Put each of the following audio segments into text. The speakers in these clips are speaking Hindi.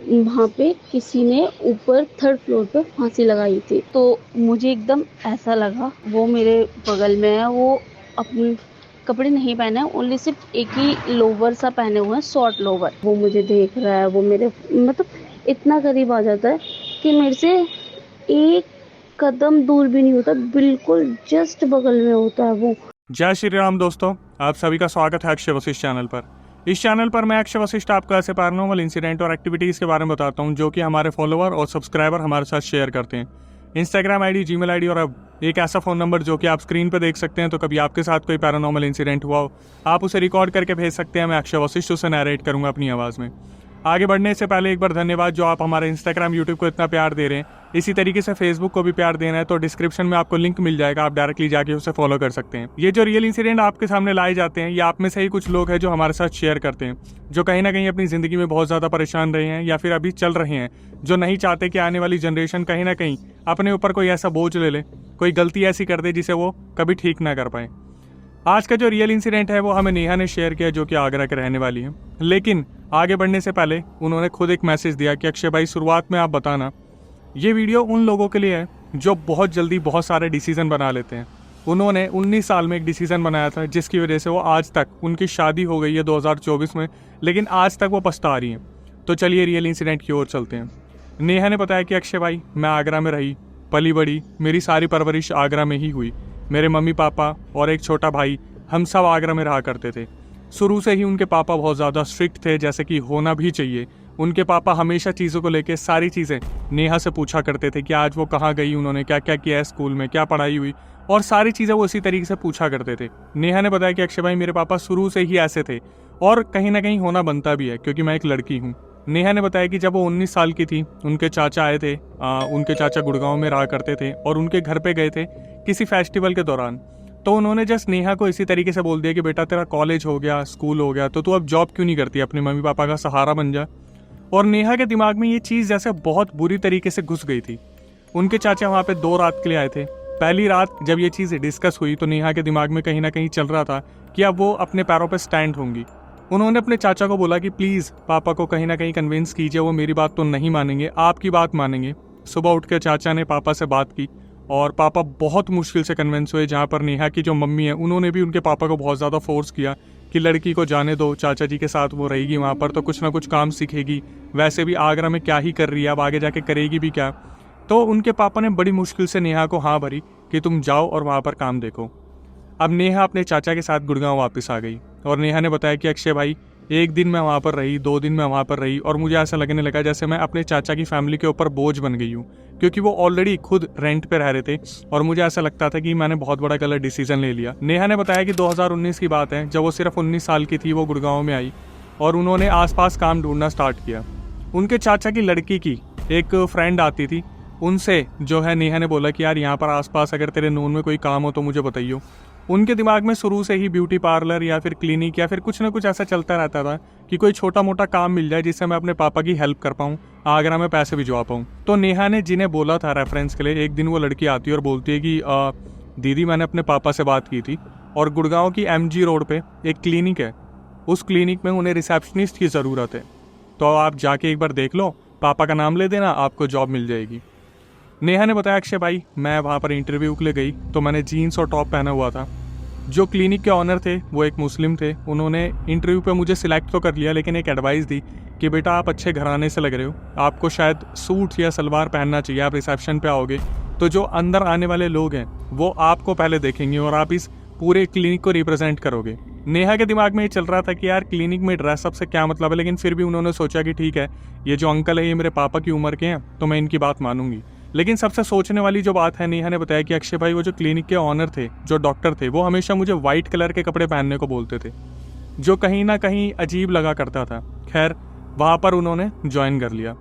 वहाँ पे किसी ने ऊपर थर्ड फ्लोर पे फांसी लगाई थी। तो मुझे एकदम ऐसा लगा, वो मेरे बगल में है, वो अपने कपड़े नहीं पहने, ओनली सिर्फ एक ही लोवर सा पहने हुए हैं, शॉर्ट लोवर। वो मुझे देख रहा है, वो मेरे मतलब इतना करीब आ जाता है कि मेरे से एक कदम दूर भी नहीं होता, बिल्कुल जस्ट बगल में होता है वो। जय श्री राम दोस्तों, आप सभी का स्वागत है अक्षय वशिष्ठ चैनल पर। इस चैनल पर मैं अक्षय वशिष्ठ आपको ऐसे पैरानॉर्मल इंसिडेंट और एक्टिविटीज़ के बारे में बताता हूं जो कि हमारे फॉलोअर और सब्सक्राइबर हमारे साथ शेयर करते हैं। इंस्टाग्राम आईडी, जीमेल आईडी और अब एक ऐसा फ़ोन नंबर जो कि आप स्क्रीन पर देख सकते हैं। तो कभी आपके साथ कोई पैरानॉर्मल इंसिडेंट हुआ हो, आप उसे रिकॉर्ड करके भेज सकते हैं। मैं अक्षय वशिष्ठ उसे नरेट करूँगा अपनी आवाज़ में। आगे बढ़ने से पहले एक बार धन्यवाद जो आप हमारे इंस्टाग्राम, यूट्यूब को इतना प्यार दे रहे हैं। इसी तरीके से फेसबुक को भी प्यार देना है तो डिस्क्रिप्शन में आपको लिंक मिल जाएगा, आप डायरेक्टली जाके उसे फॉलो कर सकते हैं। ये जो रियल इंसिडेंट आपके सामने लाए जाते हैं, ये आप में से ही कुछ लोग हैं जो हमारे साथ शेयर करते हैं, जो कहीं ना कहीं अपनी ज़िंदगी में बहुत ज़्यादा परेशान रहे हैं या फिर अभी चल रहे हैं, जो नहीं चाहते कि आने वाली जनरेशन कहीं ना कहीं अपने ऊपर कोई ऐसा बोझ ले ले, कोई गलती ऐसी कर दे जिसे वो कभी ठीक ना कर पाए। आज का जो रियल इंसिडेंट है वो हमें नेहा ने शेयर किया, जो कि आगरा के रहने वाली है। लेकिन आगे बढ़ने से पहले उन्होंने खुद एक मैसेज दिया कि अक्षय भाई, शुरुआत में आप बताना। ये वीडियो उन लोगों के लिए है जो बहुत जल्दी बहुत सारे डिसीजन बना लेते हैं। उन्होंने 19 साल में एक डिसीजन बनाया था जिसकी वजह से वो आज तक, उनकी शादी हो गई है 2024 में, लेकिन आज तक वो पछता रही हैं। तो चलिए रियल इंसिडेंट की ओर चलते हैं। नेहा ने बताया कि अक्षय भाई, मैं आगरा में रही, पली बड़ी, मेरी सारी परवरिश आगरा में ही हुई। मेरे मम्मी पापा और एक छोटा भाई, हम सब आगरा में रहा करते थे। शुरू से ही उनके पापा बहुत ज़्यादा स्ट्रिक्ट थे, जैसे कि होना भी चाहिए। उनके पापा हमेशा चीज़ों को लेके सारी चीज़ें नेहा से पूछा करते थे कि आज वो कहाँ गई, उन्होंने क्या क्या किया है स्कूल में, क्या पढ़ाई हुई, और सारी चीज़ें वो इसी तरीके से पूछा करते थे। नेहा ने बताया कि अक्षय भाई, मेरे पापा शुरू से ही ऐसे थे और कहीं ना कहीं होना बनता भी है क्योंकि मैं एक लड़की हूँ। नेहा ने बताया कि जब वो 19 साल की थी, उनके चाचा आए थे। उनके चाचा गुड़गांव में रहा करते थे और उनके घर पे गए थे किसी फेस्टिवल के दौरान। तो उन्होंने जस्ट नेहा को इसी तरीके से बोल दिया कि बेटा, तेरा कॉलेज हो गया, स्कूल हो गया, तो तू अब जॉब क्यों नहीं करती, अपने मम्मी पापा का सहारा बन जा। और नेहा के दिमाग में ये चीज़ जैसे बहुत बुरी तरीके से घुस गई थी। उनके चाचा वहाँ पे 2 रात के लिए आए थे। पहली रात जब ये चीज़ डिस्कस हुई तो नेहा के दिमाग में कहीं ना कहीं चल रहा था कि अब वो अपने पैरों पर स्टैंड होंगी। उन्होंने अपने चाचा को बोला कि प्लीज़ पापा को कहीं ना कहीं कन्विंस कीजिए, वो मेरी बात तो नहीं मानेंगे, आपकी बात मानेंगे। सुबह उठ के चाचा ने पापा से बात की और पापा बहुत मुश्किल से कन्विंस हुए। जहाँ पर नेहा की जो मम्मी है, उन्होंने भी उनके पापा को बहुत ज़्यादा फोर्स किया कि लड़की को जाने दो, चाचा जी के साथ वो रहेगी वहाँ पर तो कुछ ना कुछ काम सीखेगी, वैसे भी आगरा में क्या ही कर रही है, अब आगे जाके करेगी भी क्या। तो उनके पापा ने बड़ी मुश्किल से नेहा को हाँ भरी कि तुम जाओ और वहाँ पर काम देखो। अब नेहा अपने चाचा के साथ गुड़गांव वापस आ गई और नेहा ने बताया कि अक्षय भाई, एक दिन मैं वहाँ पर रही, 2 दिन मैं वहाँ पर रही और मुझे ऐसा लगने लगा जैसे मैं अपने चाचा की फैमिली के ऊपर बोझ बन गई हूँ, क्योंकि वो ऑलरेडी खुद रेंट पे रह रहे थे और मुझे ऐसा लगता था कि मैंने बहुत बड़ा गलत डिसीजन ले लिया। नेहा ने बताया कि 2019 की बात है, जब वो सिर्फ 19 साल की थी, वो गुड़गांव में आई और उन्होंने आसपास काम ढूंढना स्टार्ट किया। उनके चाचा की लड़की की एक फ्रेंड आती थी, उनसे जो है नेहा ने बोला कि यार यहाँ पर आसपास अगर तेरे नोन में कोई काम हो तो मुझे बताइयो। उनके दिमाग में शुरू से ही ब्यूटी पार्लर या फिर क्लिनिक या फिर कुछ ना कुछ ऐसा चलता रहता था कि कोई छोटा मोटा काम मिल जाए जिससे मैं अपने पापा की हेल्प कर पाऊँ, आगरा में पैसे भिजवा पाऊँ। तो नेहा ने जिन्हें बोला था रेफरेंस के लिए, एक दिन वो लड़की आती है और बोलती है कि दीदी, मैंने अपने पापा से बात की थी और गुड़गांव की MG रोड पे एक क्लिनिक है, उस क्लिनिक में उन्हें रिसेप्शनिस्ट की ज़रूरत है, तो आप जाके एक बार देख लो, पापा का नाम ले देना, आपको जॉब मिल जाएगी। नेहा ने बताया अक्षय भाई, मैं वहाँ पर इंटरव्यू के लिए गई तो मैंने जीन्स और टॉप पहना हुआ था। जो क्लिनिक के ऑनर थे वो एक मुस्लिम थे। उन्होंने इंटरव्यू पे मुझे सिलेक्ट तो कर लिया, लेकिन एक एडवाइस दी कि बेटा, आप अच्छे घराने से लग रहे हो, आपको शायद सूट या सलवार पहनना चाहिए, आप रिसेप्शन पे आओगे तो जो अंदर आने वाले लोग हैं वो आपको पहले देखेंगे और आप इस पूरे क्लिनिक को रिप्रेजेंट करोगे। नेहा के दिमाग में ये चल रहा था कि यार क्लिनिक में ड्रेसअप से क्या मतलब है, लेकिन फिर भी उन्होंने सोचा कि ठीक है, ये जो अंकल है ये मेरे पापा की उम्र के हैं तो मैं इनकी बात मानूंगी। लेकिन सबसे सोचने वाली जो बात है, नेहा ने बताया कि अक्षय भाई, वो जो क्लिनिक के ऑनर थे, जो डॉक्टर थे, वो हमेशा मुझे वाइट कलर के कपड़े पहनने को बोलते थे, जो कहीं ना कहीं अजीब लगा करता था। खैर, वहाँ पर उन्होंने ज्वाइन कर लिया।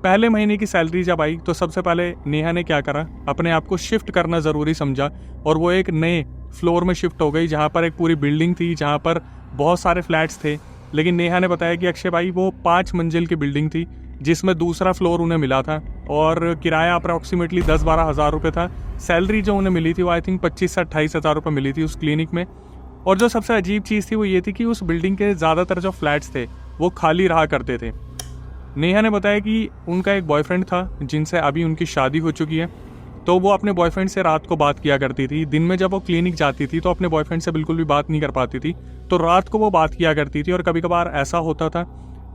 पहले महीने की सैलरी जब आई तो सबसे पहले नेहा ने क्या करा, अपने आप को शिफ्ट करना ज़रूरी समझा और वो एक नए फ्लोर में शिफ्ट हो गई, जहाँ पर एक पूरी बिल्डिंग थी, जहाँ पर बहुत सारे फ्लैट्स थे। लेकिन नेहा ने बताया कि अक्षय भाई, वो 5 मंजिल की बिल्डिंग थी जिसमें दूसरा फ्लोर उन्हें मिला था और किराया अप्रॉक्सीमेटली 10-12 हज़ार रुपये था। सैलरी जो उन्हें मिली थी वो आई थिंक 25 से 28 हज़ार रुपये मिली थी उस क्लिनिक में। और जो सबसे अजीब चीज़ थी वो ये थी कि उस बिल्डिंग के ज़्यादातर जो फ्लैट्स थे वो खाली रहा करते थे। नेहा ने बताया कि उनका एक बॉयफ्रेंड था जिनसे अभी उनकी शादी हो चुकी है। तो वो अपने बॉयफ्रेंड से रात को बात किया करती थी। दिन में जब वो क्लिनिक जाती थी तो अपने बॉयफ्रेंड से बिल्कुल भी बात नहीं कर पाती थी, तो रात को वो बात किया करती थी। और कभी कभार ऐसा होता था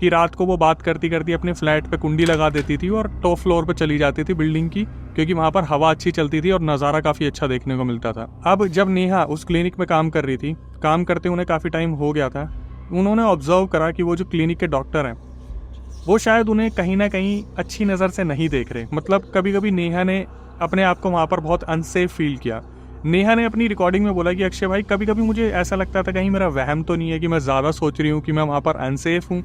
कि रात को वो बात करती करती अपने फ्लैट पे कुंडी लगा देती थी और टॉप फ्लोर पे चली जाती थी बिल्डिंग की, क्योंकि वहाँ पर हवा अच्छी चलती थी और नज़ारा काफ़ी अच्छा देखने को मिलता था। अब जब नेहा उस क्लिनिक में काम कर रही थी, काम करते उन्हें काफ़ी टाइम हो गया था, उन्होंने ऑब्जर्व करा कि वो जो क्लिनिक के डॉक्टर हैं वो शायद उन्हें कहीं ना कहीं अच्छी नज़र से नहीं देख रहे। मतलब कभी कभी नेहा ने अपने आप को वहाँ पर बहुत अनसेफ फील किया। नेहा ने अपनी रिकॉर्डिंग में बोला कि अक्षय भाई, कभी कभी मुझे ऐसा लगता था कहीं मेरा वहम तो नहीं है कि मैं ज़्यादा सोच रही हूँ कि मैं वहाँ पर अनसेफ हूँ।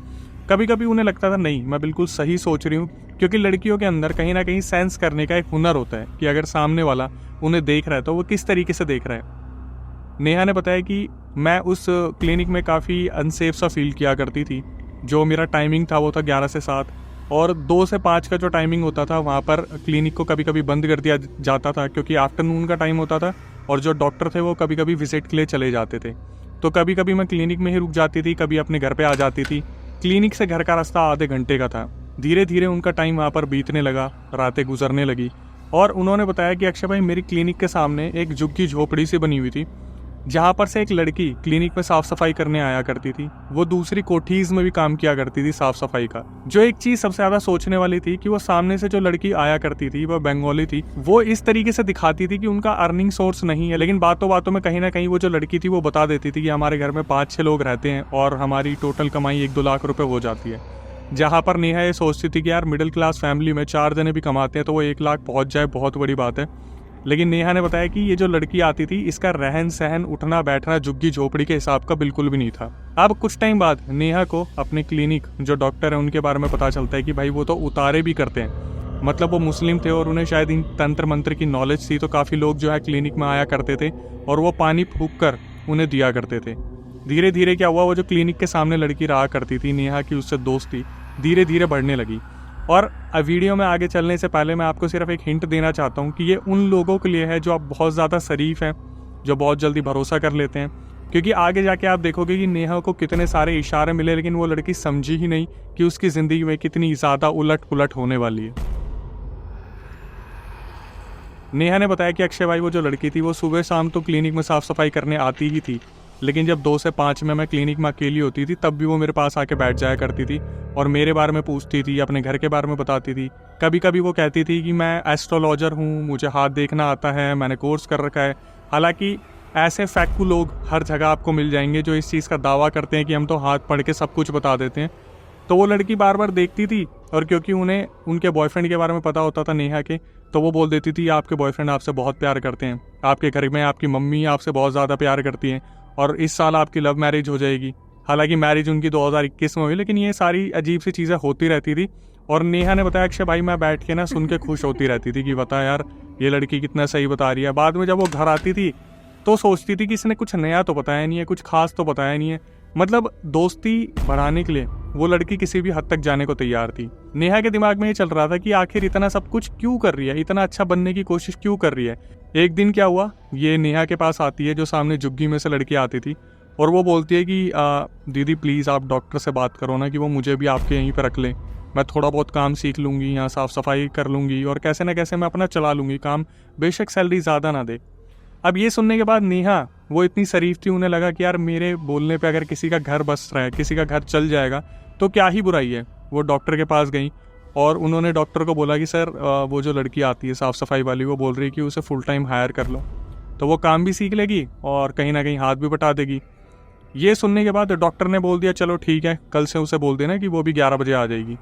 कभी कभी उन्हें लगता था नहीं, मैं बिल्कुल सही सोच रही हूँ, क्योंकि लड़कियों के अंदर कहीं ना कहीं सेंस करने का एक हुनर होता है कि अगर सामने वाला उन्हें देख रहा है तो वो किस तरीके से देख रहा है। नेहा ने बताया कि मैं उस क्लिनिक में काफ़ी अनसेफ सा फील किया करती थी। जो मेरा टाइमिंग था वो था 11 से 7, और 2 से 5 का जो टाइमिंग होता था वहाँ पर क्लिनिक को कभी कभी बंद कर दिया जाता था, क्योंकि आफ्टरनून का टाइम होता था और जो डॉक्टर थे वो कभी कभी विजिट के लिए चले जाते थे। तो कभी कभी मैं क्लिनिक में ही रुक जाती थी, कभी अपने घर पे आ जाती थी। क्लिनिक से घर का रास्ता आधे घंटे का था। धीरे धीरे उनका टाइम वहाँ पर बीतने लगा, रातें गुजरने लगी। और उन्होंने बताया कि अक्षय भाई, मेरी क्लिनिक के सामने एक झुग्गी झोपड़ी सी बनी हुई थी, जहाँ पर से एक लड़की क्लिनिक में साफ सफाई करने आया करती थी। वो दूसरी कोठीज में भी काम किया करती थी साफ सफाई का। जो एक चीज सबसे ज्यादा सोचने वाली थी कि वो सामने से जो लड़की आया करती थी वो बंगाली थी। वो इस तरीके से दिखाती थी कि उनका अर्निंग सोर्स नहीं है, लेकिन बातों बातों में कहीं ना कहीं वो जो लड़की थी वो बता देती थी कि हमारे घर में 5-6 लोग रहते हैं और हमारी टोटल कमाई 1-2 लाख रुपए हो जाती है। जहाँ पर नेहा ये सोचती थी कि यार मिडिल क्लास फैमिली में 4 जने भी कमाते हैं तो वो 1 लाख पहुंच जाए, बहुत बड़ी बात है। लेकिन नेहा ने बताया कि ये जो लड़की आती थी इसका रहन सहन, उठना बैठना झुग्गी झोपड़ी के हिसाब का बिल्कुल भी नहीं था। अब कुछ टाइम बाद नेहा को अपने क्लिनिक जो डॉक्टर है उनके बारे में पता चलता है कि भाई वो तो उतारे भी करते हैं। मतलब वो मुस्लिम थे और उन्हें शायद इन तंत्र मंत्र की नॉलेज थी, तो काफ़ी लोग जो है क्लिनिक में आया करते थे और वो पानी फूंक कर उन्हें दिया करते थे। धीरे धीरे क्या हुआ, वो जो क्लिनिक के सामने लड़की रहा करती थी, नेहा की उससे दोस्ती धीरे धीरे बढ़ने लगी। और वीडियो में आगे चलने से पहले मैं आपको सिर्फ एक हिंट देना चाहता हूँ कि ये उन लोगों के लिए है जो आप बहुत ज़्यादा शरीफ हैं, जो बहुत जल्दी भरोसा कर लेते हैं। क्योंकि आगे जाके आप देखोगे कि नेहा को कितने सारे इशारे मिले, लेकिन वो लड़की समझी ही नहीं कि उसकी ज़िंदगी में कितनी ज़्यादा उलट पुलट होने वाली है। नेहा ने बताया कि अक्षय भाई, वो जो लड़की थी वो सुबह शाम तो क्लिनिक में साफ़ सफाई करने आती ही थी, लेकिन जब 2 से 5 में मैं क्लिनिक में अकेली होती थी तब भी वो मेरे पास आके बैठ जाया करती थी और मेरे बारे में पूछती थी, अपने घर के बारे में बताती थी। कभी कभी वो कहती थी कि मैं एस्ट्रोलॉजर हूँ, मुझे हाथ देखना आता है, मैंने कोर्स कर रखा है। हालांकि ऐसे फैक्टू लोग हर जगह आपको मिल जाएंगे जो इस चीज़ का दावा करते हैं कि हम तो हाथ पढ़ के सब कुछ बता देते हैं। तो वो लड़की बार बार देखती थी और क्योंकि उन्हें उनके बॉयफ्रेंड के बारे में पता होता था नेहा के, तो वो बोल देती थी आपके बॉयफ्रेंड आपसे बहुत प्यार करते हैं, आपके घर में आपकी मम्मी आपसे बहुत ज़्यादा प्यार करती हैं और इस साल आपकी लव मैरिज हो जाएगी। हालांकि मैरिज उनकी 2021 में हुई, लेकिन ये सारी अजीब सी चीज़ें होती रहती थी। और नेहा ने बताया अक्षय भाई, मैं बैठ के ना सुन के खुश होती रहती थी कि बता यार ये लड़की कितना सही बता रही है। बाद में जब वो घर आती थी तो सोचती थी कि इसने कुछ नया तो बताया नहीं है, कुछ खास तो बताया नहीं है। मतलब दोस्ती बढ़ाने के लिए वो लड़की किसी भी हद तक जाने को तैयार थी। नेहा के दिमाग में ये चल रहा था कि आखिर इतना सब कुछ क्यों कर रही है, इतना अच्छा बनने की कोशिश क्यों कर रही है। एक दिन क्या हुआ, ये नेहा के पास आती है जो सामने झुग्गी में से लड़की आती थी और वो बोलती है कि दीदी प्लीज़ आप डॉक्टर से बात करो ना कि वो मुझे भी आपके यहीं पर रख लें, मैं थोड़ा बहुत काम सीख लूँगी, यहाँ साफ़ सफाई कर लूँगी और कैसे ना कैसे मैं अपना चला लूँगी काम, बेशक सैलरी ज़्यादा ना दे। अब ये सुनने के बाद नेहा वो इतनी शरीफ थी, उन्हें लगा कि यार मेरे बोलने पे अगर किसी का घर बस रहा है, किसी का घर चल जाएगा तो क्या ही बुराई है। वो डॉक्टर के पास गई और उन्होंने डॉक्टर को बोला कि सर वो जो लड़की आती है साफ़ सफाई वाली, वो बोल रही है कि उसे फुल टाइम हायर कर लो, तो वो काम भी सीख लेगी और कहीं ना कहीं हाथ भी बटा देगी। ये सुनने के बाद डॉक्टर ने बोल दिया चलो ठीक है, कल से उसे बोल देना कि वो भी 11 बजे आ जाएगी।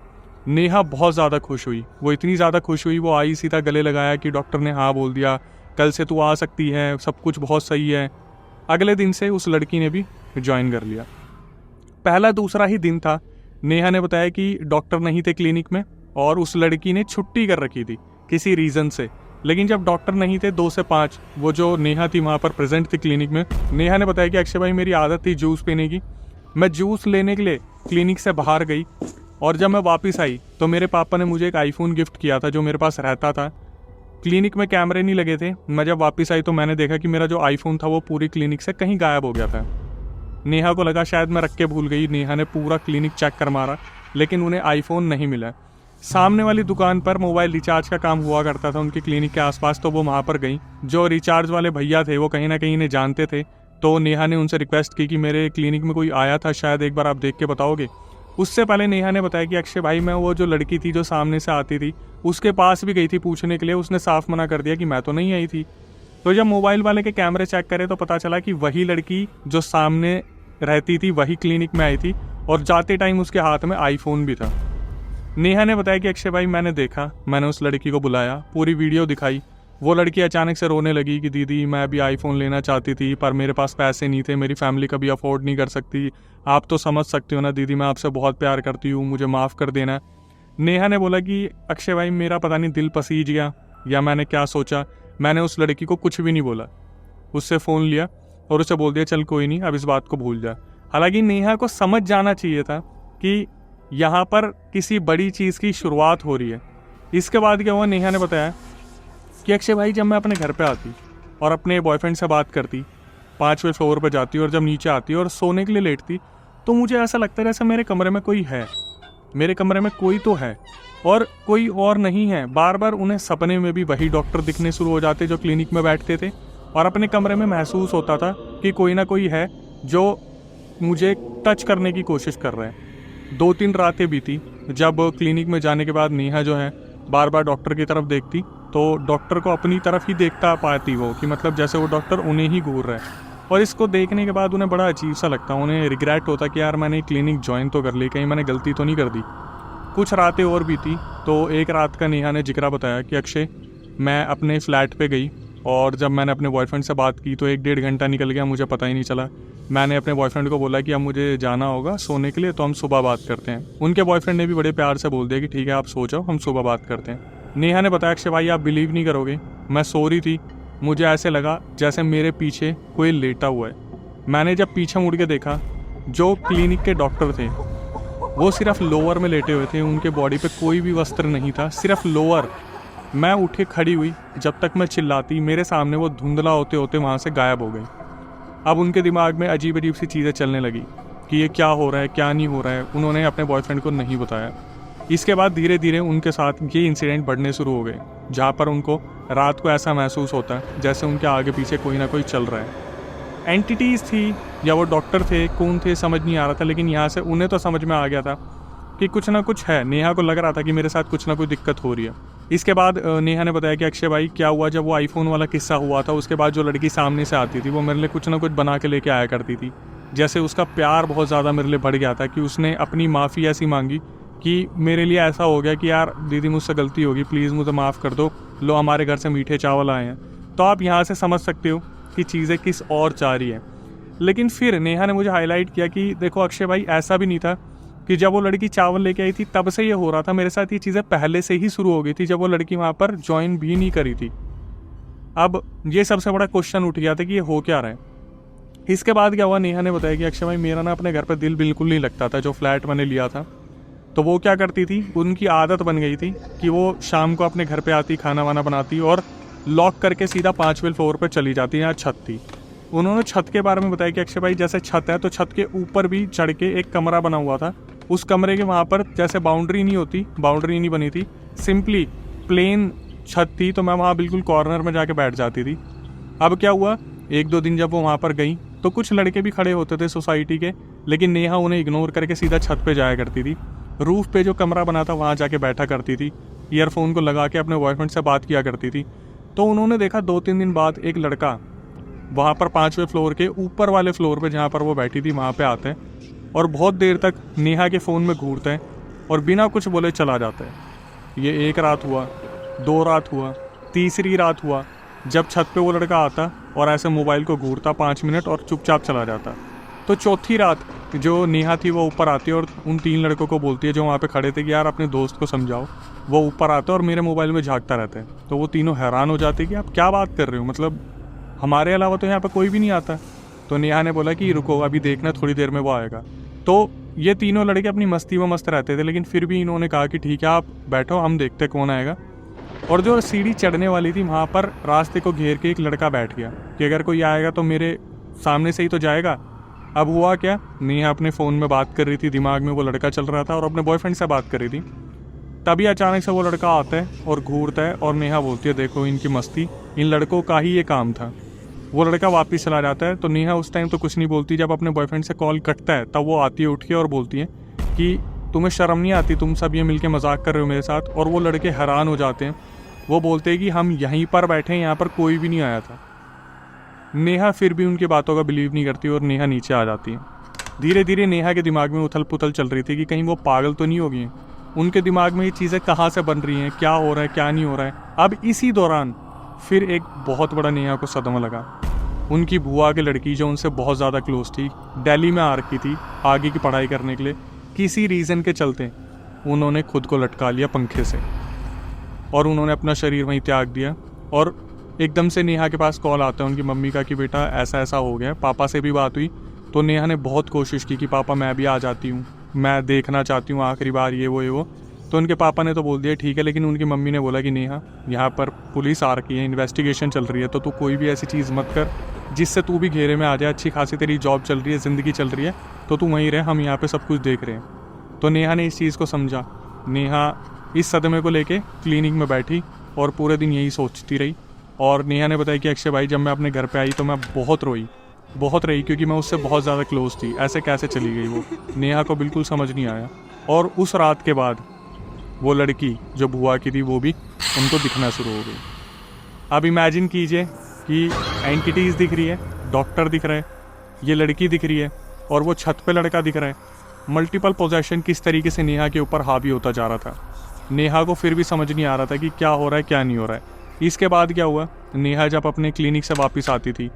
नेहा बहुत ज़्यादा खुश हुई, वो इतनी ज़्यादा खुश हुई, वो आई सीधा गले लगाया कि डॉक्टर ने हाँ बोल दिया, कल से तू आ सकती है, सब कुछ बहुत सही है। अगले दिन से उस लड़की ने भी ज्वाइन कर लिया। पहला दूसरा ही दिन था, नेहा ने बताया कि डॉक्टर नहीं थे क्लिनिक में और उस लड़की ने छुट्टी कर रखी थी किसी रीज़न से। लेकिन जब डॉक्टर नहीं थे 2 से 5, वो जो नेहा थी वहाँ पर प्रेजेंट थी क्लिनिक में। नेहा ने बताया कि अक्षय भाई मेरी आदत थी जूस पीने की, मैं जूस लेने के लिए क्लिनिक से बाहर गई और जब मैं वापस आई तो मेरे पापा ने मुझे एक आईफोन गिफ्ट किया था जो मेरे पास रहता था। क्लिनिक में कैमरे नहीं लगे थे, मैं जब वापस आई तो मैंने देखा कि मेरा जो आईफोन था वो पूरी क्लिनिक से कहीं गायब हो गया था। नेहा को लगा शायद मैं रख के भूल गई। नेहा ने पूरा क्लिनिक चेक कर मारा लेकिन उन्हें आईफोन नहीं मिला। सामने वाली दुकान पर मोबाइल रिचार्ज का काम हुआ करता था उनकी क्लिनिक के आसपास, तो वो वहाँ पर गई। जो रिचार्ज वाले भैया थे वो कहीं ना कहीं इन्हें जानते थे, तो नेहा ने उनसे रिक्वेस्ट की कि मेरे क्लिनिक में कोई आया था शायद, एक बार आप देख के बताओगे। उससे पहले नेहा ने बताया कि अक्षय भाई, मैं वो जो लड़की थी जो सामने से आती थी उसके पास भी गई थी पूछने के लिए, उसने साफ मना कर दिया कि मैं तो नहीं आई थी। तो जब मोबाइल वाले के कैमरे चेक करे तो पता चला कि वही लड़की जो सामने रहती थी वही क्लिनिक में आई थी, और जाते टाइम उसके हाथ में आईफोन भी था। नेहा ने बताया कि अक्षय भाई, मैंने देखा, मैंने उस लड़की को बुलाया, पूरी वीडियो दिखाई। वो लड़की अचानक से रोने लगी कि दीदी मैं भी आईफोन लेना चाहती थी पर मेरे पास पैसे नहीं थे, मेरी फैमिली कभी अफोर्ड नहीं कर सकती, आप तो समझ सकते हो ना दीदी, मैं आपसे बहुत प्यार करती हूँ, मुझे माफ़ कर देना। नेहा ने बोला कि अक्षय भाई, मेरा पता नहीं दिल पसीज गया या मैंने क्या सोचा, मैंने उस लड़की को कुछ भी नहीं बोला। उससे फ़ोन लिया और उसे बोल दिया चल कोई नहीं, अब इस बात को भूल जा। हालांकि नेहा को समझ जाना चाहिए था कि यहाँ पर किसी बड़ी चीज़ की शुरुआत हो रही है। इसके बाद क्या हुआ, नेहा ने बताया कि अक्षय भाई, जब मैं अपने घर पे आती और अपने बॉयफ्रेंड से बात करती, 5वें फ्लोर पर जाती और जब नीचे आती और सोने के लिए लेटती, तो मुझे ऐसा लगता है जैसे मेरे कमरे में कोई है, मेरे कमरे में कोई तो है और कोई और नहीं है। बार बार उन्हें सपने में भी वही डॉक्टर दिखने शुरू हो जाते जो क्लिनिक में बैठते थे, और अपने कमरे में महसूस होता था कि कोई ना कोई है जो मुझे टच करने की कोशिश कर रहा है। 2-3 रातें बीती जब क्लिनिक में जाने के बाद नेहा जो है बार बार डॉक्टर की तरफ देखती, तो डॉक्टर को अपनी तरफ ही देखता पाती वो, कि मतलब जैसे वो डॉक्टर उन्हें ही घूर रहा है। और इसको देखने के बाद उन्हें बड़ा अजीब सा लगता, उन्हें रिग्रेट होता कि यार मैंने क्लिनिक ज्वाइन तो कर ली, कहीं मैंने गलती तो नहीं कर दी। कुछ रातें और बीती तो एक रात का नेहा ने जिक्र बताया कि अक्षय, मैं अपने फ्लैट पे गई और जब मैंने अपने बॉयफ्रेंड से बात की तो 1-1.5 घंटा निकल गया, मुझे पता ही नहीं चला। मैंने अपने बॉयफ्रेंड को बोला कि अब मुझे जाना होगा सोने के लिए, तो हम सुबह बात करते हैं। उनके बॉयफ्रेंड ने भी बड़े प्यार से बोल दिया कि ठीक है आप सो जाओ, हम सुबह बात करते हैं। नेहा ने बताया अक्षय भाई, आप बिलीव नहीं करोगे, मैं सो रही थी, मुझे ऐसे लगा जैसे मेरे पीछे कोई लेटा हुआ है। मैंने जब पीछे मुड़ के देखा, जो क्लिनिक के डॉक्टर थे वो सिर्फ लोअर में लेटे हुए थे, उनके बॉडी पे कोई भी वस्त्र नहीं था, सिर्फ लोअर। मैं उठ के खड़ी हुई, जब तक मैं चिल्लाती मेरे सामने वो धुंधला होते होते वहाँ से गायब हो गई। अब उनके दिमाग में अजीब अजीब सी चीज़ें चलने लगी कि ये क्या हो रहा है, क्या नहीं हो रहा है। उन्होंने अपने बॉयफ्रेंड को नहीं बताया। इसके बाद धीरे धीरे उनके साथ ये इंसिडेंट बढ़ने शुरू हो गए, जहाँ पर उनको रात को ऐसा महसूस होता है जैसे उनके आगे पीछे कोई ना कोई चल रहा है। एंटिटीज़ थी या वो डॉक्टर थे, कौन थे समझ नहीं आ रहा था, लेकिन यहाँ से उन्हें तो समझ में आ गया था कि कुछ ना कुछ है। नेहा को लग रहा था कि मेरे साथ कुछ ना कुछ दिक्कत हो रही है। इसके बाद नेहा ने बताया कि अक्षय भाई, क्या हुआ, जब वो आईफोन वाला किस्सा हुआ था उसके बाद जो लड़की सामने से आती थी वो मेरे लिए कुछ ना कुछ बना के लेके आया करती थी। जैसे उसका प्यार बहुत ज़्यादा मेरे लिए बढ़ गया था कि उसने अपनी माफ़ी ऐसी मांगी कि मेरे लिए ऐसा हो गया कि यार दीदी मुझसे गलती होगी, प्लीज़ मुझे माफ़ कर दो, लो हमारे घर से मीठे चावल आए हैं। तो आप यहाँ से समझ सकते हो कि चीज़ें किस और जा रही हैं। लेकिन फिर नेहा ने मुझे हाईलाइट किया कि देखो अक्षय भाई, ऐसा भी नहीं था कि जब वो लड़की चावल लेके आई थी तब से ये हो रहा था, मेरे साथ ये चीज़ें पहले से ही शुरू हो गई थी, जब वो लड़की वहाँ पर ज्वाइन भी नहीं करी थी। अब ये सबसे बड़ा क्वेश्चन उठ गया था कि ये हो क्या रहा है। इसके बाद क्या हुआ, नेहा ने बताया कि अक्षय भाई, मेरा ना अपने घर पर दिल बिल्कुल नहीं लगता था। जो फ्लैट मैंने लिया था तो वो क्या करती थी, उनकी आदत बन गई थी कि वो शाम को अपने घर पे आती, खाना वाना बनाती और लॉक करके सीधा 5वें फ्लोर पर चली जाती। यहाँ छत थी। उन्होंने छत के बारे में बताया कि अक्षय भाई, जैसे छत है तो छत के ऊपर भी चढ़ के एक कमरा बना हुआ था। उस कमरे के वहाँ पर जैसे बाउंड्री नहीं बनी थी, सिंपली प्लेन छत थी, तो मैं वहाँ बिल्कुल कॉर्नर में जाके बैठ जाती थी। अब क्या हुआ, 1-2 दिन जब वो वहाँ पर गई तो कुछ लड़के भी खड़े होते थे सोसाइटी के, लेकिन नेहा उन्हें इग्नोर करके सीधा छत पे जाया करती थी। रूफ पे जो कमरा बना था वहाँ जाके बैठा करती थी, ईयरफोन को लगा के अपने बॉयफ्रेंड से बात किया करती थी। तो उन्होंने देखा 2-3 दिन बाद एक लड़का वहाँ पर 5वें फ्लोर के ऊपर वाले फ्लोर पे जहाँ पर वो बैठी थी वहाँ पे आते हैं और बहुत देर तक नेहा के फ़ोन में घूरते हैं और बिना कुछ बोले चला जाता है। ये 1 रात हुआ, 2 रात हुआ, तीसरी रात हुआ जब छत पे वो लड़का आता और ऐसे मोबाइल को घूरता 5 मिनट और चुपचाप चला जाता। तो चौथी रात जो नेहा थी वो ऊपर आती है और उन 3 लड़कों को बोलती है जो वहाँ पे खड़े थे कि यार अपने दोस्त को समझाओ। वो ऊपर आता है और मेरे मोबाइल में झांकता रहता है। तो वो तीनों हैरान हो जाते हैं कि आप क्या बात कर रहे हो, मतलब हमारे अलावा तो यहाँ पर कोई भी नहीं आता। तो नेहा ने बोला कि रुको, अभी देखना, थोड़ी देर में वो आएगा। तो ये तीनों लड़के अपनी मस्ती में मस्त रहते थे, लेकिन फिर भी इन्होंने कहा कि ठीक है आप बैठो, हम देखते कौन आएगा। और जो सीढ़ी चढ़ने वाली थी वहाँ पर रास्ते को घेर के एक लड़का बैठ गया कि अगर कोई आएगा तो मेरे सामने से ही तो जाएगा, अब हुआ क्या, नेहा अपने फ़ोन में बात कर रही थी, दिमाग में वो लड़का चल रहा था और अपने बॉयफ्रेंड से बात कर रही थी। तभी अचानक से वो लड़का आता है और घूरता है और नेहा बोलती है देखो इनकी मस्ती, इन लड़कों का ही ये काम था। वो लड़का वापस चला जाता है तो नेहा उस टाइम तो कुछ नहीं बोलती। जब अपने बॉयफ्रेंड से कॉल कटता है तब वो आती है उठ के और बोलती है कि तुम्हें शर्म नहीं आती, तुम सब ये मिलके मजाक कर रहे हो मेरे साथ। और वो लड़के हैरान हो जाते हैं, वो बोलते हैं कि हम यहीं पर बैठे हैं, यहाँ पर कोई भी नहीं आया था। नेहा फिर भी उनकी बातों का बिलीव नहीं करती और नेहा नीचे आ जाती है। धीरे धीरे नेहा के दिमाग में उथल पुथल चल रही थी कि कहीं वो पागल तो नहीं हो गई हैं। उनके दिमाग में ये चीज़ें कहाँ से बन रही हैं, क्या हो रहा है क्या नहीं हो रहा है। अब इसी दौरान फिर एक बहुत बड़ा नेहा को सदमा लगा। उनकी बुआ की लड़की जो उनसे बहुत ज़्यादा क्लोज थी, दिल्ली में आ रखी थी आगे की पढ़ाई करने के लिए, किसी रीज़न के चलते उन्होंने खुद को लटका लिया पंखे से और उन्होंने अपना शरीर वहीं त्याग दिया। और एकदम से नेहा के पास कॉल आता है उनकी मम्मी का कि बेटा ऐसा ऐसा हो गया। पापा से भी बात हुई तो नेहा ने बहुत कोशिश की कि पापा मैं भी आ जाती हूँ, मैं देखना चाहती हूँ आखिरी बार ये वो। तो उनके पापा ने तो बोल दिया ठीक है, लेकिन उनकी मम्मी ने बोला कि नेहा यहाँ पर पुलिस आ रखी है, इन्वेस्टिगेशन चल रही है, तो तू कोई भी ऐसी चीज़ मत कर जिससे तू भी घेरे में आ जाए। अच्छी खासी तेरी जॉब चल रही है, ज़िंदगी चल रही है, तो तू वहीं रहे, हम यहाँ पे सब कुछ देख रहे हैं। तो नेहा ने इस चीज़ को समझा। नेहा इस सदमे को लेके क्लिनिक में बैठी और पूरे दिन यही सोचती रही। और नेहा ने बताया कि अक्षय भाई जब मैं अपने घर पे आई तो मैं बहुत रही क्योंकि मैं उससे बहुत ज़्यादा क्लोज थी, ऐसे कैसे चली गई वो। नेहा को बिल्कुल समझ नहीं आया। और उस रात के बाद वो लड़की जो बुआ की थी वो भी उनको दिखना शुरू हो गई। अब इमेजिन कीजिए कि एंटिटीज़ दिख रही है, डॉक्टर दिख रहा है, ये लड़की दिख रही है और वो छत पे लड़का दिख रहा है। मल्टीपल पोजेशन किस तरीके से नेहा के ऊपर हावी होता जा रहा था। नेहा को फिर भी समझ नहीं आ रहा था कि क्या हो रहा है क्या नहीं हो रहा है। इसके बाद क्या हुआ, नेहा जब अपने क्लिनिक से वापस आती थी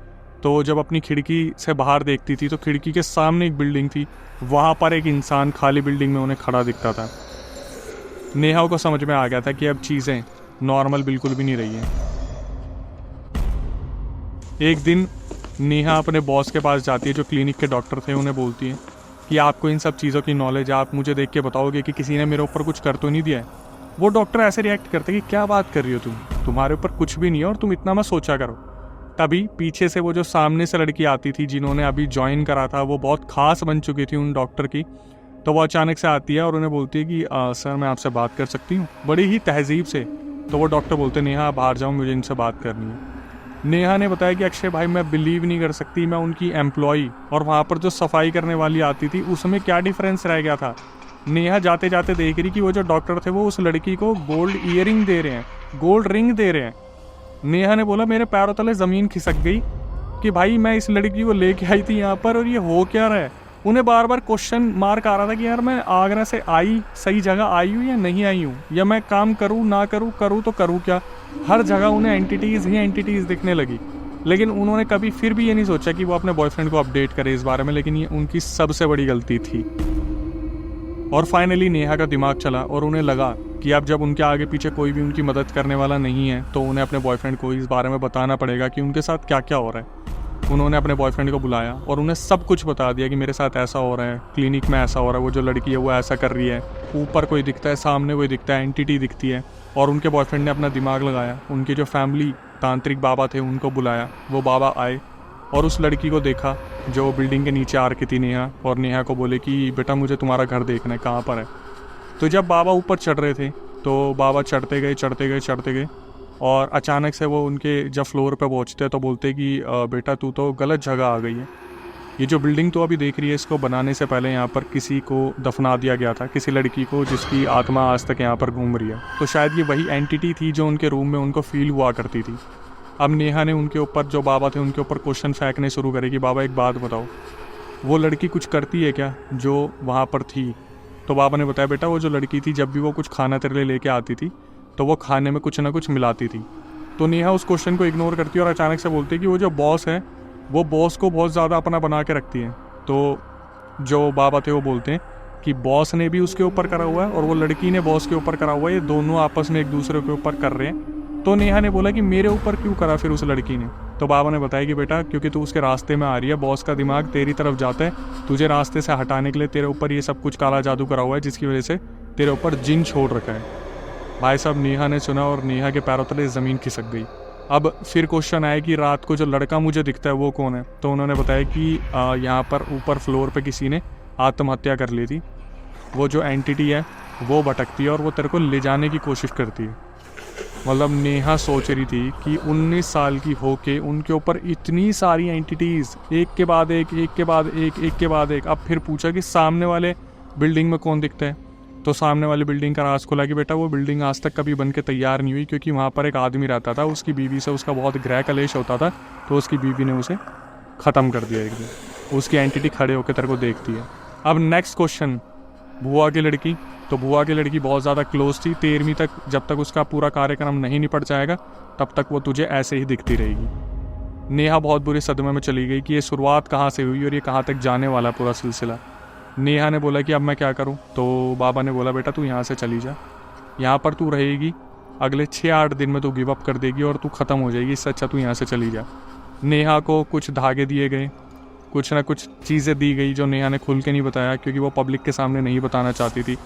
तो जब अपनी खिड़की से बाहर देखती थी तो खिड़की के सामने एक बिल्डिंग थी, वहाँ पर एक इंसान खाली बिल्डिंग में उन्हें खड़ा दिखता था। नेहा को समझ में आ गया था कि अब चीज़ें नॉर्मल बिल्कुल भी नहीं रही हैं। एक दिन नेहा अपने बॉस के पास जाती है जो क्लिनिक के डॉक्टर थे, उन्हें बोलती है कि आपको इन सब चीज़ों की नॉलेज है, आप मुझे देख के बताओगे कि किसी ने मेरे ऊपर कुछ कर तो नहीं दिया है। वो डॉक्टर ऐसे रिएक्ट करते कि क्या बात कर रही हो तुम, तुम्हारे ऊपर कुछ भी नहीं है और तुम इतना मत सोचा करो। तभी पीछे से वो जो सामने से लड़की आती थी जिन्होंने अभी ज्वाइन करा था, वो बहुत खास बन चुकी थी उन डॉक्टर की, तो वो अचानक से आती है और उन्हें बोलती है कि सर मैं आपसे बात कर सकती हूँ, बड़ी ही तहजीब से। तो वो डॉक्टर बोलते नेहा बाहर जाओ, मुझे इनसे बात करनी है। नेहा ने बताया कि अक्षय भाई मैं बिलीव नहीं कर सकती, मैं उनकी एम्प्लॉई और वहाँ पर जो सफाई करने वाली आती थी उसमें क्या डिफरेंस रह गया था। नेहा जाते जाते देख रही कि वो जो डॉक्टर थे वो उस लड़की को गोल्ड ईयरिंग दे रहे हैं, गोल्ड रिंग दे रहे हैं। नेहा ने बोला मेरे पैरों तले ज़मीन खिसक गई कि भाई मैं इस लड़की को लेके आई थी यहाँ पर और ये हो क्या रहा है। उन्हें बार बार क्वेश्चन मार्क आ रहा था कि यार मैं आगरा से आई, सही जगह आई हूँ या नहीं आई हूँ, या मैं काम करूँ ना करूँ, करूँ तो करूँ क्या। हर जगह उन्हें एंटिटीज़ ही एंटिटीज़ दिखने लगी। लेकिन उन्होंने कभी फिर भी ये नहीं सोचा कि वो अपने बॉयफ्रेंड को अपडेट करे इस बारे में, लेकिन ये उनकी सबसे बड़ी गलती थी। और फाइनली नेहा का दिमाग चला और उन्हें लगा कि अब जब उनके आगे पीछे कोई भी उनकी मदद करने वाला नहीं है तो उन्हें अपने बॉयफ्रेंड को इस बारे में बताना पड़ेगा कि उनके साथ क्या क्या हो रहा है। उन्होंने अपने बॉयफ्रेंड को बुलाया और उन्हें सब कुछ बता दिया कि मेरे साथ ऐसा हो रहा है, क्लिनिक में ऐसा हो रहा है, वो जो लड़की है वो ऐसा कर रही है, ऊपर कोई दिखता है, सामने कोई दिखता है, एंटिटी दिखती है। और उनके बॉयफ्रेंड ने अपना दिमाग लगाया, उनके जो फैमिली तांत्रिक बाबा थे उनको बुलाया, वो बाबा आए और उस लड़की को देखा जो बिल्डिंग के नीचे आ रखी थी नेहा, और नेहा को बोले कि बेटा मुझे तुम्हारा घर देखना है, कहाँ पर है। तो जब बाबा ऊपर चढ़ रहे थे तो बाबा चढ़ते गए और अचानक से वो उनके जब फ्लोर पे पहुँचते तो बोलते कि बेटा तू तो गलत जगह आ गई है, ये जो बिल्डिंग तो अभी देख रही है इसको बनाने से पहले यहाँ पर किसी को दफना दिया गया था, किसी लड़की को जिसकी आत्मा आज तक यहाँ पर घूम रही है। तो शायद ये वही एंटिटी थी जो उनके रूम में उनको फील हुआ करती थी। अब नेहा ने उनके ऊपर, जो बाबा थे उनके ऊपर क्वेश्चन फेंकने शुरू करे कि बाबा एक बात बताओ, वो लड़की कुछ करती है क्या जो वहाँ पर थी। तो बाबा ने बताया बेटा वो जो लड़की थी जब भी वो कुछ खाना तेरे लिए लेके आती थी तो वो खाने में कुछ ना कुछ मिलाती थी। तो नेहा उस क्वेश्चन को इग्नोर करती है और अचानक से बोलती है कि वो जो बॉस है वो बॉस को बहुत ज़्यादा अपना बना के रखती है। तो जो बाबा थे वो बोलते हैं कि बॉस ने भी उसके ऊपर करा हुआ है और वो लड़की ने बॉस के ऊपर करा हुआ है, ये दोनों आपस में एक दूसरे के ऊपर कर रहे हैं। तो नेहा ने बोला कि मेरे ऊपर क्यों करा फिर उस लड़की ने। तो बाबा ने बताया कि बेटा क्योंकि तू उसके रास्ते में आ रही है, बॉस का दिमाग तेरी तरफ जाता है, तुझे रास्ते से हटाने के लिए तेरे ऊपर ये सब कुछ काला जादू करा हुआ है जिसकी वजह से तेरे ऊपर जिन छोड़ रखा है। भाई साहब नेहा ने सुना और नेहा के पैरों तले ज़मीन खिसक गई। अब फिर क्वेश्चन आया कि रात को जो लड़का मुझे दिखता है वो कौन है। तो उन्होंने बताया कि यहाँ पर ऊपर फ्लोर पे किसी ने आत्महत्या कर ली थी, वो जो एंटिटी है वो भटकती है और वो तेरे को ले जाने की कोशिश करती है। मतलब नेहा सोच रही थी कि 19 साल की होके उनके ऊपर इतनी सारी एंटिटीज़ एक के बाद एक, एक के बाद एक, एक के बाद एक। अब फिर पूछा कि सामने वाले बिल्डिंग में कौन दिखता है, तो सामने वाली बिल्डिंग का राज खुला कि बेटा वो बिल्डिंग आज तक कभी बन के तैयार नहीं हुई, क्योंकि वहाँ पर एक आदमी रहता था, उसकी बीवी से उसका बहुत गृह कलेश होता था, तो उसकी बीवी ने उसे ख़त्म कर दिया एक दिन। उसकी एंटिटी खड़े होकर तेरे को देखती है। अब नेक्स्ट क्वेश्चन, बुआ की लड़की। तो बुआ की लड़की बहुत ज़्यादा क्लोज थी 13वीं तक, जब तक उसका पूरा कार्यक्रम नहीं निपट जाएगा तब तक वो तुझे ऐसे ही दिखती रहेगी। नेहा बहुत बुरे सदमे में चली गई कि ये शुरुआत कहाँ से हुई और ये कहाँ तक जाने वाला पूरा सिलसिला। नेहा ने बोला कि अब मैं क्या करूं, तो बाबा ने बोला बेटा तू यहाँ से चली जा, यहाँ पर तू रहेगी, अगले 6-8 दिन में तू गिव अप कर देगी और तू ख़त्म हो जाएगी, इससे अच्छा तू यहाँ से चली जा। नेहा को कुछ धागे दिए गए, कुछ ना कुछ चीज़ें दी गई जो नेहा ने खुल के नहीं बताया, क्योंकि वो पब्लिक के सामने नहीं बताना चाहती थी।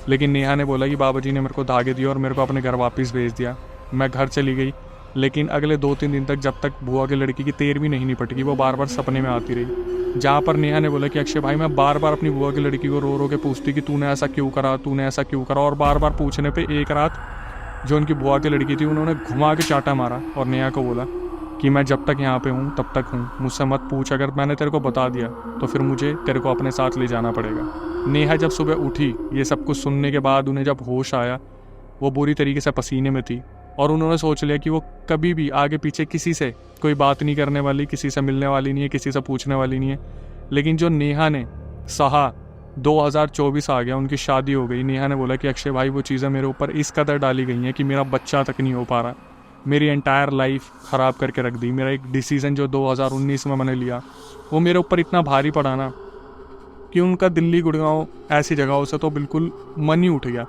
लेकिन नेहा ने बोला कि बाबा जी ने मेरे को धागे दिए और मेरे को अपने घर वापस भेज दिया। मैं घर चली गई, लेकिन अगले 2-3 दिन तक, जब तक बुआ की लड़की की 13वीं नहीं निपटेगी, वो बार बार सपने में आती रही, जहाँ पर नेहा ने बोला कि अक्षय भाई मैं बार बार अपनी बुआ की लड़की को रो रो के पूछती कि तूने ऐसा क्यों करा, तूने ऐसा क्यों करा। और बार बार पूछने पे एक रात जो उनकी बुआ की लड़की थी उन्होंने घुमा के चाटा मारा और नेहा को बोला कि मैं जब तक यहाँ पे हूँ तब तक हूँ, मुझसे मत पूछ, अगर मैंने तेरे को बता दिया तो फिर मुझे तेरे को अपने साथ ले जाना पड़ेगा। नेहा जब सुबह उठी, ये सब कुछ सुनने के बाद उन्हें जब होश आया, वो बुरी तरीके से पसीने में थी और उन्होंने सोच लिया कि वो कभी भी आगे पीछे किसी से कोई बात नहीं करने वाली, किसी से मिलने वाली नहीं है, किसी से पूछने वाली नहीं है। लेकिन जो नेहा ने सहा, 2024 आ गया, उनकी शादी हो गई। नेहा ने बोला कि अक्षय भाई वो चीज़ें मेरे ऊपर इस कदर डाली गई हैं कि मेरा बच्चा तक नहीं हो पा रहा, मेरी एंटायर लाइफ ख़राब करके रख दी। मेरा एक डिसीज़न जो 2019 में मैंने लिया वो मेरे ऊपर इतना भारी पड़ा ना कि उनका दिल्ली गुड़गांव ऐसी जगहों से तो बिल्कुल मन ही उठ गया।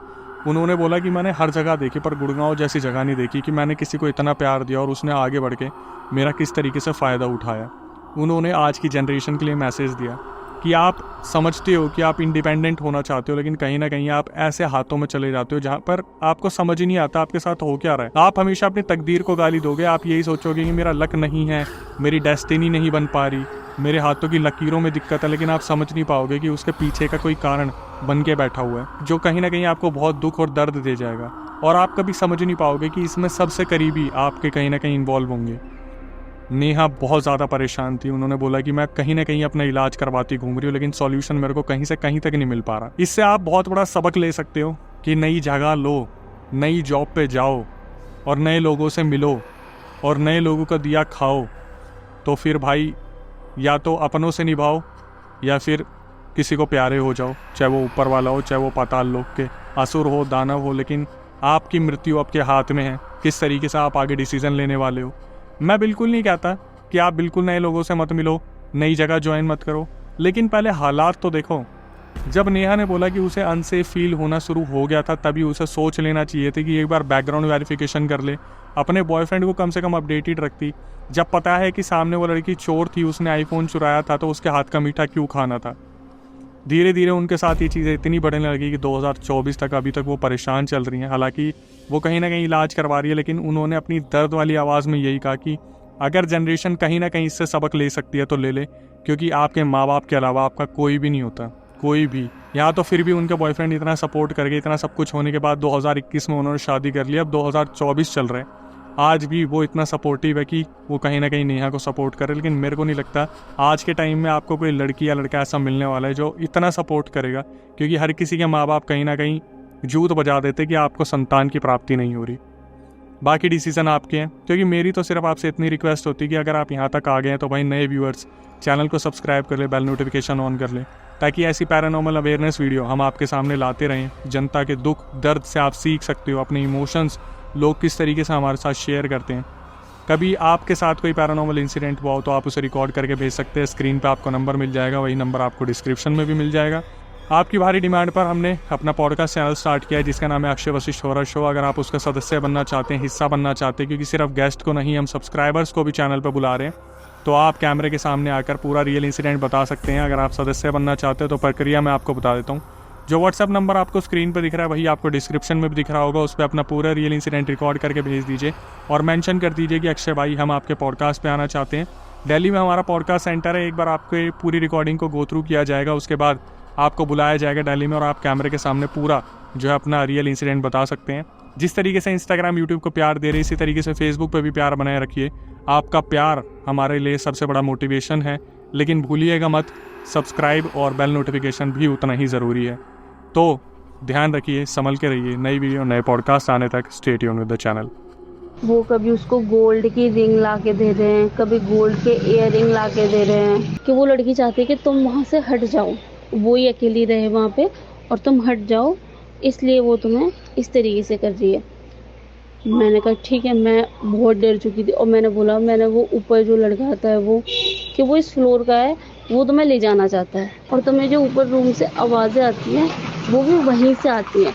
उन्होंने बोला कि मैंने हर जगह देखी पर गुड़गांव जैसी जगह नहीं देखी कि मैंने किसी को इतना प्यार दिया और उसने आगे बढ़ के मेरा किस तरीके से फ़ायदा उठाया। उन्होंने आज की जनरेशन के लिए मैसेज दिया कि आप समझते हो कि आप इंडिपेंडेंट होना चाहते हो, लेकिन कहीं ना कहीं आप ऐसे हाथों में चले जाते हो जहाँ पर आपको समझ ही नहीं आता आपके साथ हो क्या रहा है। आप हमेशा अपनी तकदीर को गाली दोगे, आप यही सोचोगे कि मेरा लक नहीं है, मेरी डेस्टिनी नहीं बन पा रही, मेरे हाथों की लकीरों में दिक्कत है, लेकिन आप समझ नहीं पाओगे कि उसके पीछे का कोई कारण बन के बैठा हुआ है जो कहीं ना कहीं आपको बहुत दुख और दर्द दे जाएगा, और आप कभी समझ नहीं पाओगे कि इसमें सबसे करीबी आपके कहीं ना कहीं इन्वॉल्व होंगे। नेहा बहुत ज़्यादा परेशान थी। उन्होंने बोला कि मैं कहीं ना कहीं अपना इलाज करवाती घूम रही हूँ, लेकिन सॉल्यूशन मेरे को कहीं से कहीं तक नहीं मिल पा रहा। इससे आप बहुत बड़ा सबक ले सकते हो कि नई जगह लो, नई जॉब पे जाओ और नए लोगों से मिलो और नए लोगों का दिया खाओ, तो फिर भाई या तो अपनों से निभाओ या फिर किसी को प्यारे हो जाओ, चाहे वो ऊपर वाला हो, चाहे वो पाताल लोक के असुर हो, दानव हो, लेकिन आपकी मृत्यु आपके हाथ में है, किस तरीके से आप आगे डिसीजन लेने वाले हो। मैं बिल्कुल नहीं कहता कि आप बिल्कुल नए लोगों से मत मिलो, नई जगह ज्वाइन मत करो, लेकिन पहले हालात तो देखो। जब नेहा ने बोला कि उसे अनसेफ फील होना शुरू हो गया था, तभी उसे सोच लेना चाहिए था कि एक बार बैकग्राउंड वेरिफिकेशन कर ले, अपने बॉयफ्रेंड को कम से कम अपडेटेड रखती। जब पता है कि सामने वो लड़की चोर थी, उसने आईफोन चुराया था, तो उसके हाथ का मीठा क्यों खाना था। धीरे धीरे उनके साथ ये चीज़ें इतनी बढ़ने लगी कि 2024 तक अभी तक वो परेशान चल रही हैं। हालांकि वो कहीं ना कहीं इलाज करवा रही है, लेकिन उन्होंने अपनी दर्द वाली आवाज़ में यही कहा कि अगर जनरेशन कहीं ना कहीं इससे सबक ले सकती है तो ले ले, क्योंकि आपके माँ बाप के अलावा आपका कोई भी नहीं होता, कोई भी। यहाँ तो फिर भी उनके बॉयफ्रेंड इतना सपोर्ट कर गए, इतना सब कुछ होने के बाद 2021 में उन्होंने शादी कर लिया, अब 2024 चल रहे हैं, आज भी वो इतना सपोर्टिव है कि वो कहीं ना कहीं नेहा को सपोर्ट करे। लेकिन मेरे को नहीं लगता आज के टाइम में आपको कोई लड़की या लड़का ऐसा मिलने वाला है जो इतना सपोर्ट करेगा, क्योंकि हर किसी के माँ बाप कहीं ना कहीं जूत बजा देते कि आपको संतान की प्राप्ति नहीं हो रही। बाकी डिसीजन आपके हैं, क्योंकि मेरी तो सिर्फ आपसे इतनी रिक्वेस्ट होती कि अगर आप यहाँ तक आ गए हैं तो भाई नए व्यूअर्स चैनल को सब्सक्राइब कर ले, बेल नोटिफिकेशन ऑन कर ले, ताकि ऐसी पैरानॉर्मल अवेयरनेस वीडियो हम आपके सामने लाते रहें। जनता के दुख दर्द से आप सीख सकते हो, अपने इमोशंस लोग किस तरीके से हमारे साथ शेयर करते हैं। कभी आपके साथ कोई पैरानॉर्मल इंसिडेंट हुआ हो तो आप उसे रिकॉर्ड करके भेज सकते हैं। स्क्रीन पे आपको नंबर मिल जाएगा, वही नंबर आपको डिस्क्रिप्शन में भी मिल जाएगा। आपकी भारी डिमांड पर हमने अपना पॉडकास्ट चैनल स्टार्ट किया है जिसका नाम है अक्षय वशिष्ठ हॉरर शो। अगर आप उसका सदस्य बनना चाहते हैं, हिस्सा बनना चाहते हैं, क्योंकि सिर्फ गेस्ट को नहीं हम सब्सक्राइबर्स को भी चैनल पर बुला रहे हैं, तो आप कैमरे के सामने आकर पूरा रियल इंसिडेंट बता सकते हैं। अगर आप सदस्य बनना चाहते हैं तो प्रक्रिया मैं आपको बता देता हूँ। जो व्हाट्सअप नंबर आपको स्क्रीन पर दिख रहा है वही आपको डिस्क्रिप्शन में भी दिख रहा होगा, उस पर अपना पूरा रियल इंसिडेंट रिकॉर्ड करके भेज दीजिए और मेंशन कर दीजिए कि अक्षय भाई हम आपके पॉडकास्ट पे आना चाहते हैं। दिल्ली में हमारा पॉडकास्ट सेंटर है, एक बार आपके पूरी रिकॉर्डिंग को गो थ्रू किया जाएगा, उसके बाद आपको बुलाया जाएगा दिल्ली में और आप कैमरे के सामने पूरा जो है अपना रियल इंसिडेंट बता सकते हैं। जिस तरीके से इंस्टाग्राम यूट्यूब को प्यार दे रहे इसी तरीके से फेसबुक पे भी प्यार बनाए रखिए। आपका प्यार हमारे लिए सबसे बड़ा मोटिवेशन है, लेकिन भूलिएगा मत सब्सक्राइब और बेल नोटिफिकेशन भी उतना ही ज़रूरी है। तो ध्यान रखिए, संभल के रहिए। नई वीडियो नए पॉडकास्ट आने तक stay tuned with the channel. वो कभी उसको गोल्ड की रिंग ला के दे रहे हैं, कभी गोल्ड के इयर रिंग ला के दे रहे हैं कि वो लड़की चाहती है कि तुम वहाँ से हट जाओ, वो ही अकेली रहे वहाँ पे और तुम हट जाओ, इसलिए वो तुम्हें इस तरीके से कर रही है। मैंने कहा ठीक है, मैं बहुत डर चुकी थी और मैंने बोला, मैंने वो ऊपर जो लड़का आता है वो कि वो इस फ्लोर का है, वो तुम्हें ले जाना चाहता है और तुम्हें जो ऊपर रूम से आवाज़ें आती हैं वो भी वहीं से आती हैं।